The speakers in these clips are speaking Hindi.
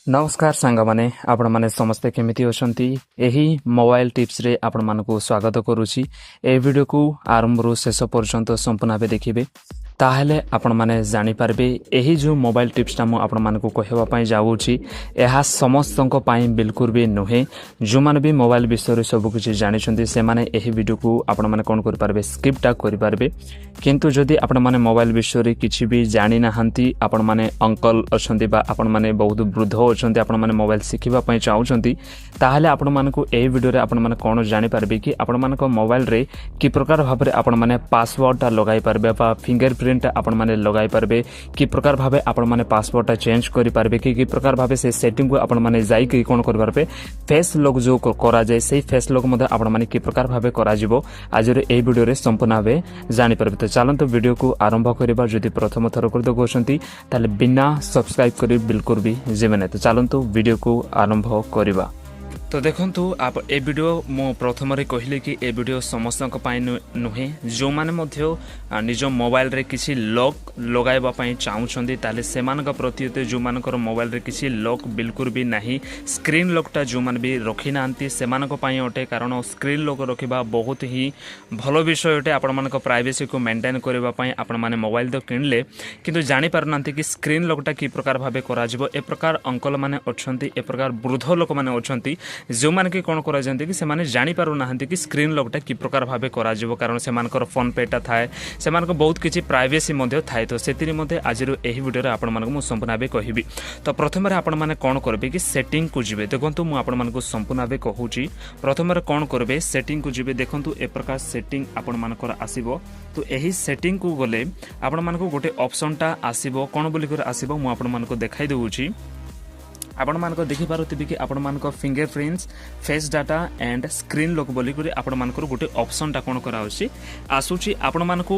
नमस्कार सांग माने आपण माने समस्ते केमिति अछंती एही मोबाइल टिप्स रे आपण मानकु स्वागत करूची। ए वीडियो को आरंभ रु शेष पर्यंत संपूर्ण भाबे देखिबे ताहेले आपण माने जानि पारबे एही जो मोबाइल टिप्स ता मु आपण मानकु कहबा पई जाउची एहा समस्तक पई बिल्कुल भी नुहे। जो माने भी मोबाइल विषय रे सब कुछ जानि छंती से माने एही वीडियो को आपण माने कोन कर पारबे स्किप ता कर पारबे। किंतु जदि आपण माने मोबाइल विषय रे किछि भी जानि नाहंती आपण माने अंकल अछंती बा आपण माने बहुत वृद्ध अछंती आपण माने मोबाइल शिखिबा पई चाहउछंती ताहेले आपण मानकु एही वीडियो रे आपण माने कोन जानि पारबे कि आपण मानको मोबाइल रे कि प्रकार भाबरे आपण माने पासवर्ड ता लगाई पारबे बा फिंगरप्रिंट आपण माने लगाई पारबे कि प्रकार भाबे आपण माने पासवर्ड ता चेंज करि पारबे कि प्रकार भाबे से सेटिंग को आपण माने जाई कि कोन करि पारबे फेस लॉक जो करा जाय सेही फेस लॉक मध्ये आपण माने कि प्रकार भाबे करा जिवो आज रे एही वीडियो रे संपूर्ण भाबे जानि पारबे। तो चलंतो वीडियो को आरंभ करबा। जदि प्रथम थर कर दगोसंती ताले बिना सब्सक्राइब करि बिल्कुल भी जेबे तो चलंतो वीडियो को आरंभ करबा। तो देखंतु आप ए वीडियो मो प्रथम रे कहले कि ए वीडियो समस्त नुहे जो माने मध्य निज मोबाइल रे किसी लॉक लगाइबा पई चाहउछंदी ताले सेमानक प्रति जो मानकर मोबाइल रे किसी लॉक बिल्कुल भी नाही स्क्रीन लॉकटा जो मान भी रखी नांती सेमानक पई अटे कारण स्क्रीन लॉक रखिबा बहुत ही भलो विषय अटे। आपण मानक प्राइवेसी को मेंटेन करबा पई आपण माने मोबाइल तो किनले किंतु जानि पार नांती कि स्क्रीन लॉकटा की प्रकार भाबे करा जिवो। ए प्रकार अंकल माने अछंती ए प्रकार वृद्ध लोक माने अछंती जो मान के कौन करा जाते कि से माने जानि पारु नाहंती कि स्क्रीन लॉकटा कि प्रकार भाबे करा जिवो कारण से मानकर फोन पेटा थाए से मानक बहुत किछि प्राइवेसी मध्ये थाए। तो सेतिरि मध्ये आज एही वीडियो रे आपण मानक मु संपूर्ण भाबे कहिबी। तो प्रथम रे आपण माने कोन करबे कि सेटिंग को जिवे देखंतु मु आपण मानक संपूर्ण भाबे कहूची। प्रथम रे कोन करबे सेटिंग को जिवे देखंतु ए प्रकार सेटिंग आपण मानकर आसीबो। तो एही सेटिंग को गले आपण मानक गोटे ऑप्शनटा आसीबो कोन बोली कर आसीबो मु आपण मानक देखाई देउची। आपण मानक देखि पारुथिबे कि आपण मानक fingerprints face data and screen lock बोली करी आपण मानकर गोटे ऑप्शन टा कोन करा होछि आसुछि। आपण मानक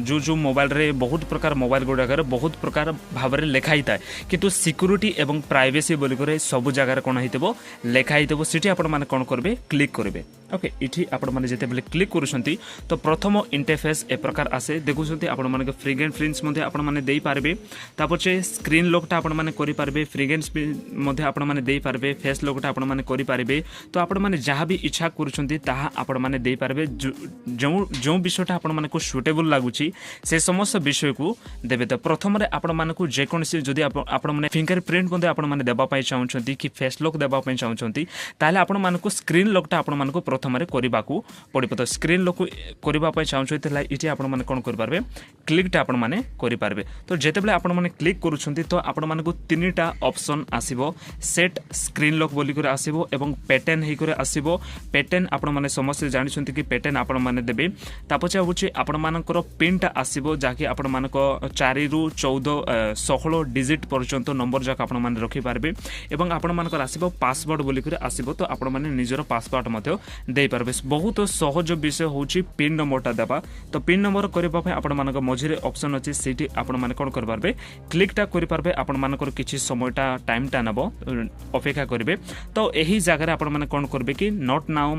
जो जो मोबाइल रे बहुत प्रकार मोबाइल गुडाकर बहुत प्रकार भाबरे लेखाई थाए किंतु सिक्योरिटी एवं प्राइवेसी बोली करे सब जगह रे कोन हितबो लेखा हितबो सिटी आपण माने कोन करबे क्लिक करबे। ओके इठी आपण माने जेते बेले क्लिक करूछंती तो प्रथम इंटरफेस ए प्रकार आसे देखुछंती आपण माने फिंगरप्रिंट्स मध्ये आपण माने देई पारबे तापछे स्क्रीन लॉक टा आपण माने करि पारबे फिंगरप्रिंट मध्ये आपण माने देई पारबे फेस लॉक टा आपण माने करि पारबे। तो आपण माने जहां भी इच्छा करूछंती ताहा आपण माने देई पारबे जो जो विषयटा आपण माने को सुटेबल लागुची से समस्त विषय को देबे। तो प्रथम रे आपण माने को जे कोनसी जदी आपण माने फिंगरप्रिंट मध्ये आपण माने देबा पई चाहउछंती कि फेस लॉक देबा पई चाहउछंती ताले आपण माने को स्क्रीन लॉक टा आपण माने को प्रथम रे करिबा को पड़िबो। तो स्क्रीन लॉक करिबा पई चाहउछंती ला इठी आपण माने कोन कर पारबे क्लिक टा आपण माने करि पारबे। तो जेते बेले आपण माने क्लिक करूछंती तो आपण माने को तीनटा ऑप्शन आसीबो सेट स्क्रीन लॉक बोली कर आसीबो एवं पैटर्न हे करे आसीबो। पैटर्न आपण माने समस्त जानि छंती कि पैटर्न आपण माने देबे तापछे होछि आपण मानकर पिन टा आसीबो जाकी आपण मानको 4 रु 14 16 डिजिट पर्यंत नंबर जाक आपण माने रखि पारबे एवं आपण मानकर आसीबो पासवर्ड बोली कर आसीबो। तो आपण माने निजर पासवर्ड मध्ये देई पारबे। बहुत सहज विषय होछि पिन नंबर टा देबा। तो पिन नंबर करबा पय आपण मानक मझिरे ऑप्शन अछि सेठी आपण माने कोन कर पारबे क्लिक टा करि पारबे। आपण मानकर किछि समयटा टाइम टा नबो अपेक्षा करेंगे। तो यही जगह आपण माने कोन करबे कि नॉट नाउ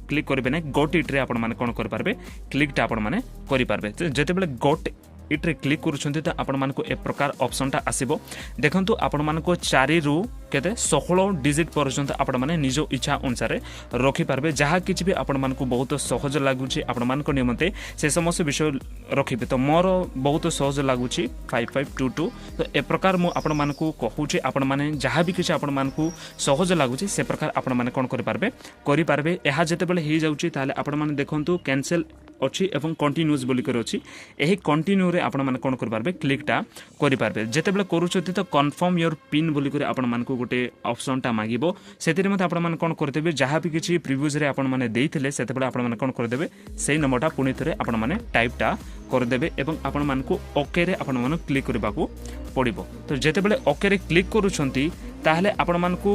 क्लिक करेंगे ना गोट इट रे आपण माने कोन कर पारबे क्लिक टा आपण माने करि पारबे। जेते बेले गोट इट्रे क्लिक करूछंती तो आपण मानको ए प्रकार ऑप्शन टा आसीबो। देखंतु आपण मानको 4 रु केते 16 डिजिट पर्यंत आपण माने निज इच्छा अनुसार रखि पारबे जहा किछि भी आपण मानको बहुत सहज लागुछि आपण मानको निमंते से समस्त विषय रखिबे। तो मोर बहुत सहज लागुछि 5522। तो ए प्रकार मु आपण मानको कहूछि आपण माने जहा भी किछि आपण मानको सहज लागुछि से प्रकार आपण माने कोन करि पारबे। एहा जेते बेले हे जाउछि ताले आपण माने देखंतु कैंसिल अच्छी एवं कंटिन्यूस बोली कर अच्छी यही कंटिन्यू रे आपण माने कोन कर पारबे क्लिक टा करि पारबे। जेते बेले करूछथि तो कन्फर्म योर पिन बोली कर आपण मानको गोटे ऑप्शन टा मागिबो सेतिरे मते आपण माने कोन करतेबे जहा भी किछि प्रीवियस रे आपण माने देइथिले सेते बेले आपण माने कोन कर देबे सेही नंबर टा पुनी थरे आपण माने टाइप टा कर देबे एवं आपण मानको ओके रे आपण माने क्लिक करबाकू पड़िबो। तो जेते बेले ओके रे क्लिक करूछंती ताहले आपण मानको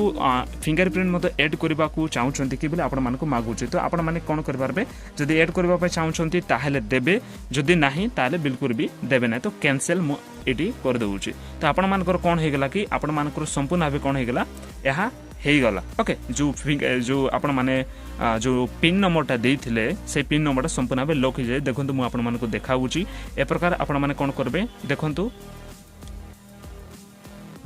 फिंगरप्रिंट मते ऐड करबाकू चाहउछंती कि बेले आपण मानको मागुछि। तो आपण माने कोन कर पारबे जदी ऐड करबा पय चाहउछंती ताहले देबे जदी नाही ताहले बिल्कुल भी देबे नै। तो कैंसिल मु एटी कर देउछि। तो आपण मानकर कोन हे गेला कि आपण मानकर संपूर्ण भाबे कोन हे गेला एहा हे गला। ओके जो आपण माने जो पिन नंबरटा देइथिले से पिन नंबरटा संपूर्ण भाबे लॉक हो जाय। देखंतु मु आपण मानको देखाउछि ए प्रकार आपण माने कोन करबे देखंतु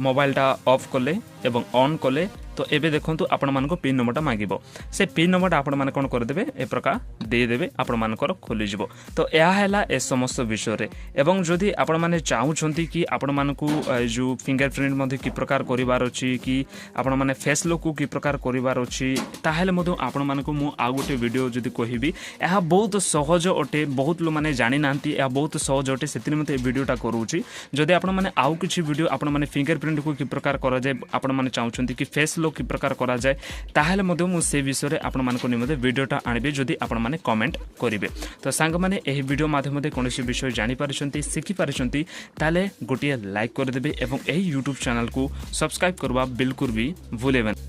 मोबाइल टा ऑफ करले एवं ऑन कले तो एबे देखंतु आपण मानको पिन नंबरटा मागिबो से पिन नंबरटा आपण माने कोन करदेबे ए प्रकार दे देबे आपण मानकर खोली जिवो। तो या हैला ए समस्त विषय रे एवं जदि आपण माने चाहउछंती कि आपण मानकू जो फिंगरप्रिंट मध्ये कि प्रकार करिवार अछि कि आपण माने फेस लॉक को कि प्रकार करिवार अछि ताहेले मधु आपण मानकू मु आ गोटे वीडियो जदि कहिबी एहा बहुत सहज अटे बहुत लो माने जानि नांती एहा बहुत सहज अटे सेतिनि मते वीडियोटा करूची। जदि आपण माने आउ किछि वीडियो आपण माने फिंगरप्रिंट को कि प्रकार करा जाय आपण माने चाहउछंती कि फेस लॉक कि प्रकार करा जाय ताहेले मधु मु से विषय रे आपण मानको निमते वीडियोटा आनिबे जदि आपण माने कमेंट करिवे। तो सांग माने एही वीडियो माध्यम कोनोसी विषय जानि पारिछंती सिखि पारिछंती ताले गोटिए लाइक कर देबे एवं एही YouTube चैनल को सब्सक्राइब करबा बिल्कुल भी भूलेबे।